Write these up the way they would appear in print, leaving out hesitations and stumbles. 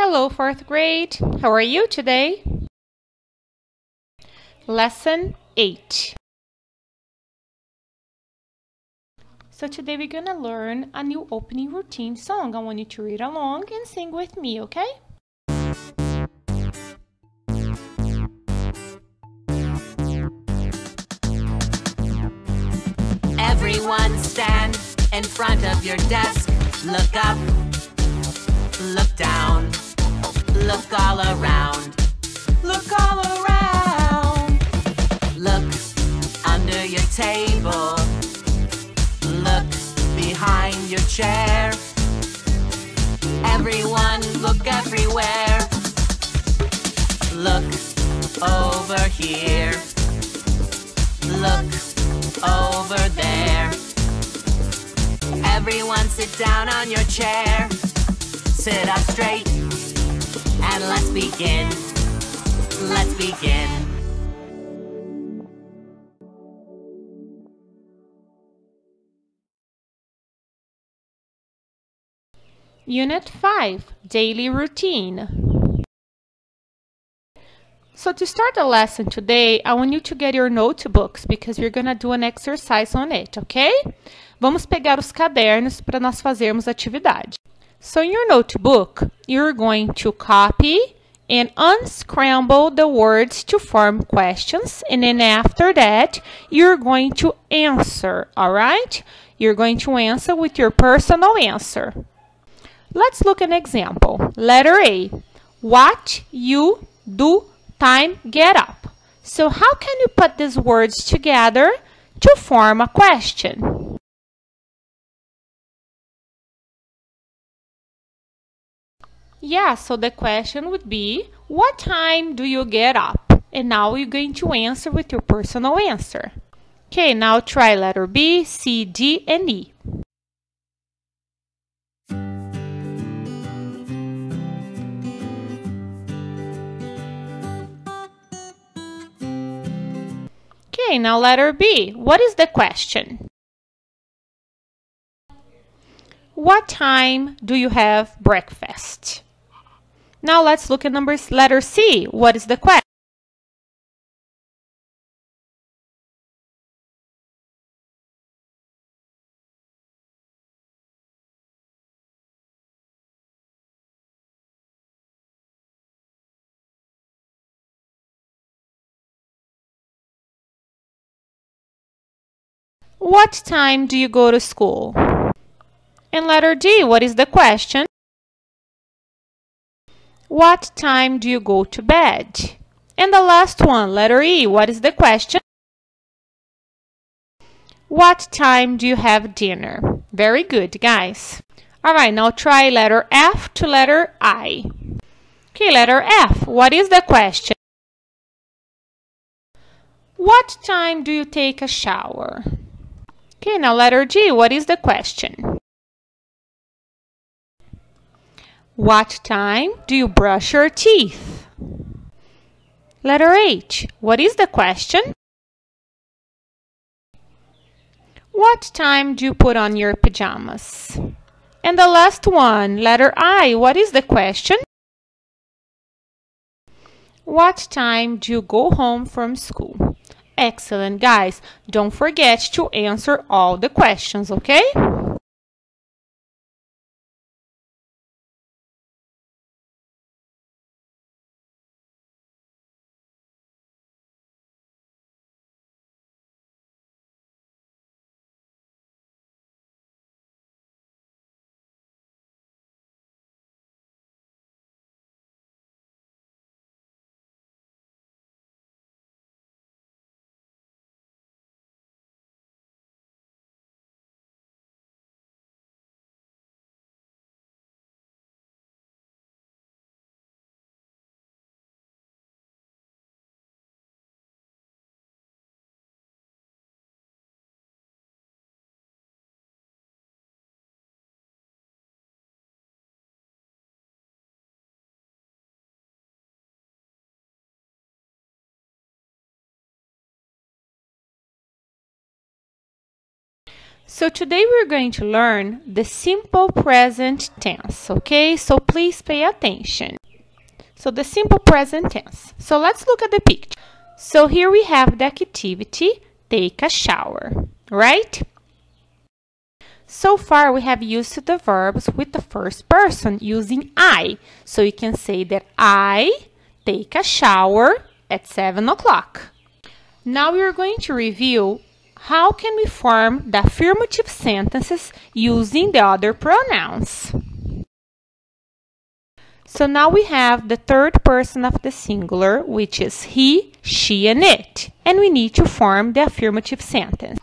Hello, fourth grade. How are you today? Lesson 8. So today we're gonna learn a new opening routine song. I want you to read along and sing with me, okay? Everyone stand in front of your desk. Look up, look down, look all around. Look all around. Look under your table. Look behind your chair. Everyone look everywhere. Look over here. Look over there. Everyone sit down on your chair. Sit up straight and let's begin. Let's begin. Unit 5, Daily Routine. So to start the lesson today, I want you to get your notebooks because we're going to do an exercise on it, okay? Vamos pegar os cadernos para nós fazermos a atividade. So in your notebook, you're going to copy and unscramble the words to form questions. And then after that, you're going to answer, all right? You're going to answer with your personal answer. Let's look at an example. Letter A. What you do time get up. So how can you put these words together to form a question? Yeah, so the question would be, what time do you get up? And now you're going to answer with your personal answer. Okay, now try letter B, C, D, and E. Okay, now letter B. What is the question? What time do you have breakfast? Now let's look at letter C. What is the question? What time do you go to school? And letter D, what is the question? What time do you go to bed? And the last one, letter E, what is the question? What time do you have dinner? Very good, guys. All right, now try letter F to letter I. Okay, letter F, what is the question? What time do you take a shower? Okay, now letter G, what is the question? What time do you brush your teeth? Letter H, what is the question? What time do you put on your pajamas? And the last one, letter I, what is the question? What time do you go home from school? Excellent, guys. Don't forget to answer all the questions, okay? So today we're going to learn the simple present tense, okay? So please pay attention. So the simple present tense. So let's look at the picture. So here we have the activity, take a shower, right? So far we have used the verbs with the first person using I. So you can say that I take a shower at 7 o'clock. Now we are going to review how can we form the affirmative sentences using the other pronouns. So now we have the third person of the singular, which is he, she, and it. And we need to form the affirmative sentence.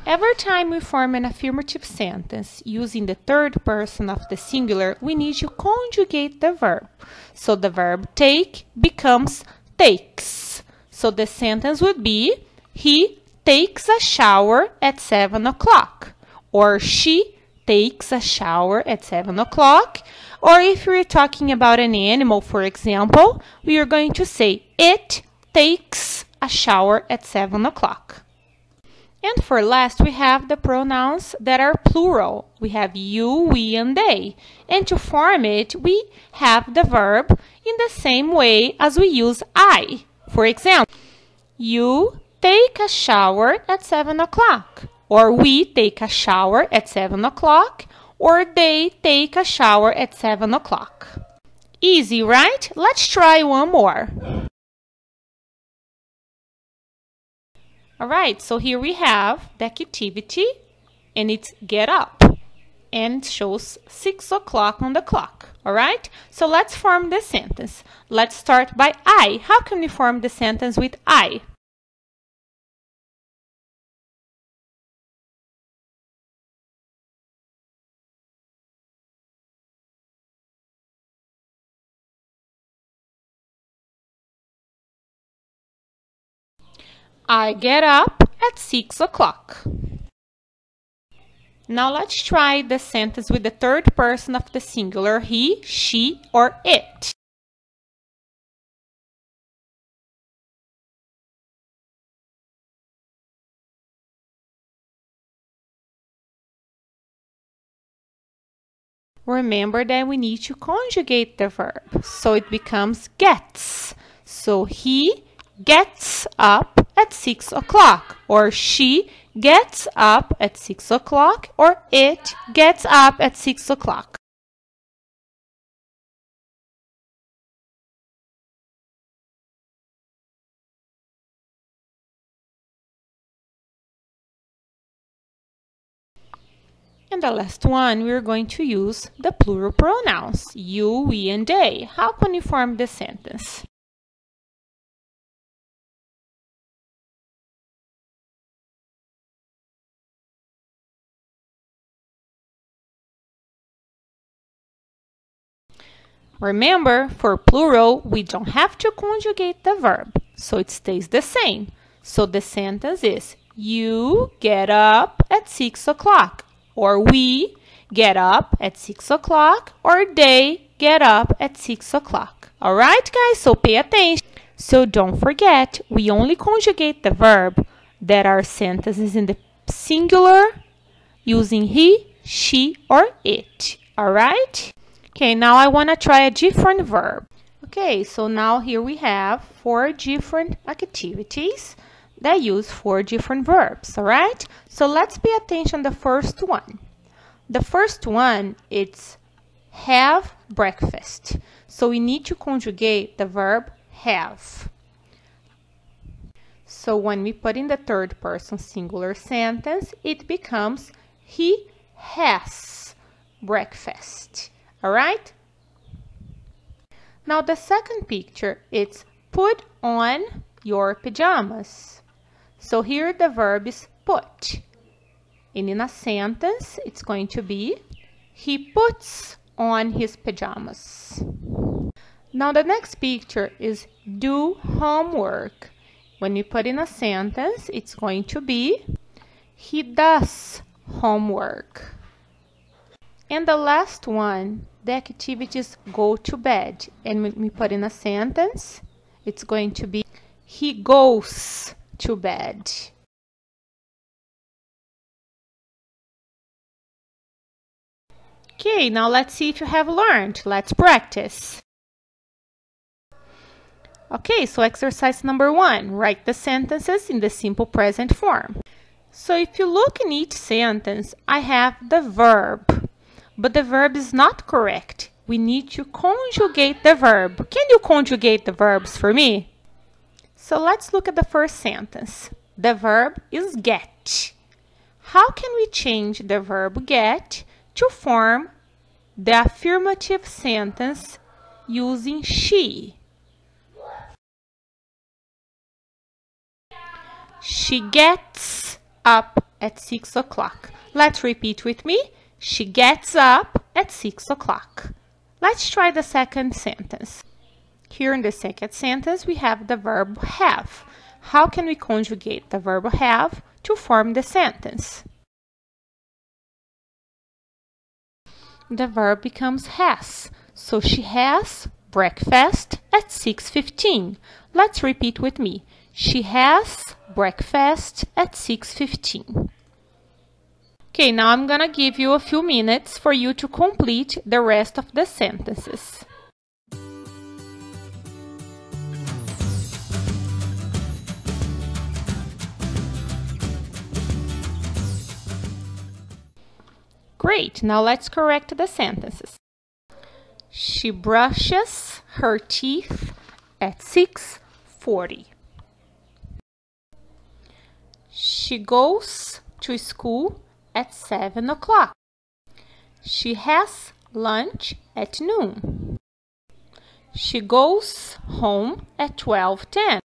Every time we form an affirmative sentence using the third person of the singular, we need to conjugate the verb. So the verb take becomes takes. So the sentence would be, he takes a shower at 7 o'clock. Or she takes a shower at 7 o'clock. Or if we're talking about an animal, for example, we are going to say, it takes a shower at 7 o'clock. And for last, we have the pronouns that are plural. We have you, we, and they. And to form it, we have the verb in the same way as we use I. For example, you take a shower at 7 o'clock. Or we take a shower at 7 o'clock. Or they take a shower at 7 o'clock. Easy, right? Let's try one more. Alright, so here we have the activity, and it's get up, and it shows 6 o'clock on the clock. Alright, so let's form the sentence. Let's start by I. How can we form the sentence with I? I get up at 6 o'clock. Now let's try the sentence with the third person of the singular, he, she, or it. Remember that we need to conjugate the verb, so it becomes gets. So he gets up at 6 o'clock, or she gets up at 6 o'clock, or it gets up at 6 o'clock. And the last one, we're going to use the plural pronouns, you, we, and they. How can you form the sentence? Remember, for plural, we don't have to conjugate the verb, so it stays the same. So the sentence is, you get up at 6 o'clock, or we get up at 6 o'clock, or they get up at 6 o'clock. Alright, guys, so pay attention. So don't forget, we only conjugate the verb that are sentences in the singular using he, she, or it. Alright? Okay, now I want to try a different verb. Okay, so now here we have 4 different activities that use 4 different verbs, all right? So let's pay attention to the first one. The first one, it's have breakfast. So we need to conjugate the verb have. So when we put in the third person singular sentence, it becomes he has breakfast. Alright? Now the second picture, it's put on your pajamas. So here the verb is put. And in a sentence, it's going to be, he puts on his pajamas. Now the next picture is do homework. When we put in a sentence, it's going to be, he does homework. And the last one, the activity is go to bed. And when we put in a sentence, it's going to be, he goes to bed. Okay, now let's see if you have learned. Let's practice. Okay, so exercise number 1. Write the sentences in the simple present form. So if you look in each sentence, I have the verb. But the verb is not correct. We need to conjugate the verb. Can you conjugate the verbs for me? So let's look at the first sentence. The verb is get. How can we change the verb get to form the affirmative sentence using she? She gets up at 6 o'clock. Let's repeat with me. She gets up at 6 o'clock. Let's try the second sentence. Here in the second sentence, we have the verb have. How can we conjugate the verb have to form the sentence? The verb becomes has. So she has breakfast at 6:15. Let's repeat with me. She has breakfast at 6:15. Okay, now I'm gonna give you a few minutes for you to complete the rest of the sentences. Great, now let's correct the sentences. She brushes her teeth at 6:40. She goes to school at 7 o'clock. She has lunch at noon. She goes home at 12:10.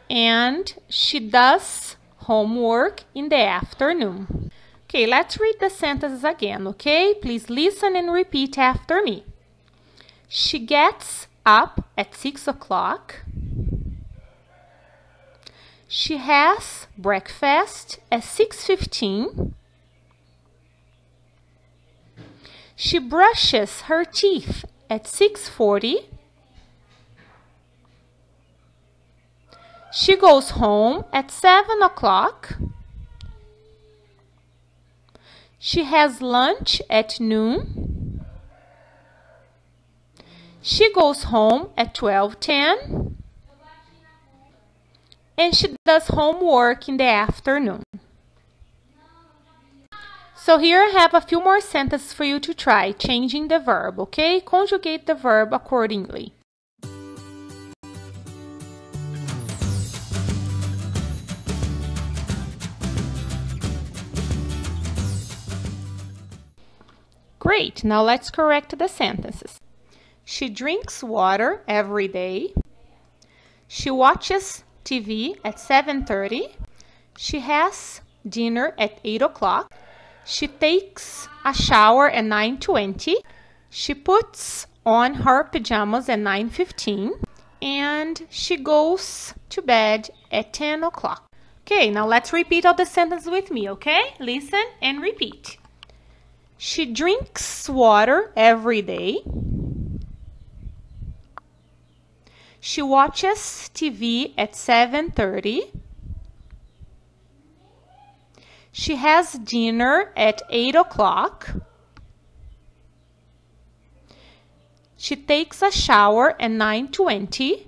And she does homework in the afternoon. Okay, let's read the sentences again, okay? Please listen and repeat after me. She gets up at 6 o'clock. She has breakfast at 6:15. She brushes her teeth at 6:40. She goes home at 7 o'clock. She has lunch at noon. She goes home at 12:10. And she does homework in the afternoon. So here I have a few more sentences for you to try, changing the verb, okay? Conjugate the verb accordingly. Great, now let's correct the sentences. She drinks water every day. She watches TV at 7:30. She has dinner at 8 o'clock. She takes a shower at 9:20. She puts on her pajamas at 9:15. And she goes to bed at 10 o'clock. Okay, now let's repeat all the sentences with me, okay? Listen and repeat. She drinks water every day. She watches TV at 7:30. She has dinner at 8 o'clock. She takes a shower at 9:20.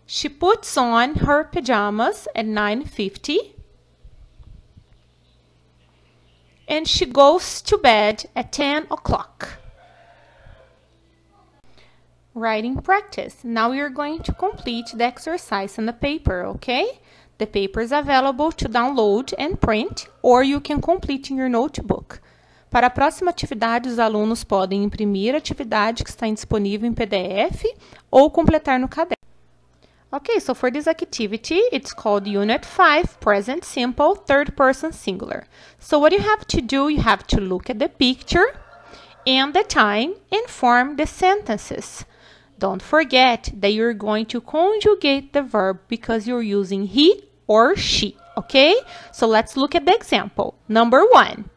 She puts on her pajamas at 9:50. And she goes to bed at 10 o'clock. Writing practice. Now we are going to complete the exercise on the paper, okay? The paper is available to download and print, or you can complete in your notebook. Para a próxima atividade, os alunos podem imprimir a atividade que está disponível em PDF ou completar no caderno. Okay, so for this activity, it's called Unit 5, Present Simple, Third Person Singular. So what you have to do, you have to look at the picture and the time and form the sentences. Don't forget that you're going to conjugate the verb because you're using he or she, okay? So let's look at the example. Number 1,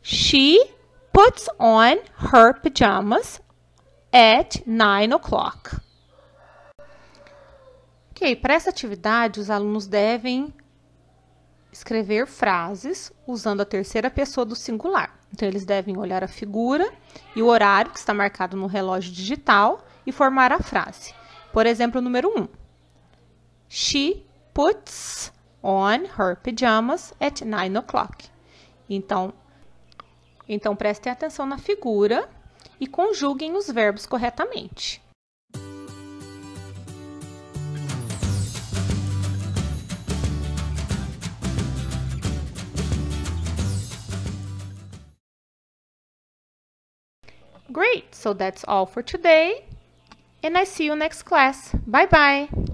she puts on her pajamas at 9 o'clock. Ok, para essa atividade, os alunos devem escrever frases usando a terceira pessoa do singular. Então, eles devem olhar a figura e o horário que está marcado no relógio digital e formar a frase. Por exemplo, o número 1. She puts on her pajamas at 9 o'clock. Então, prestem atenção na figura e conjuguem os verbos corretamente. Great! So that's all for today, and I see you next class. Bye bye!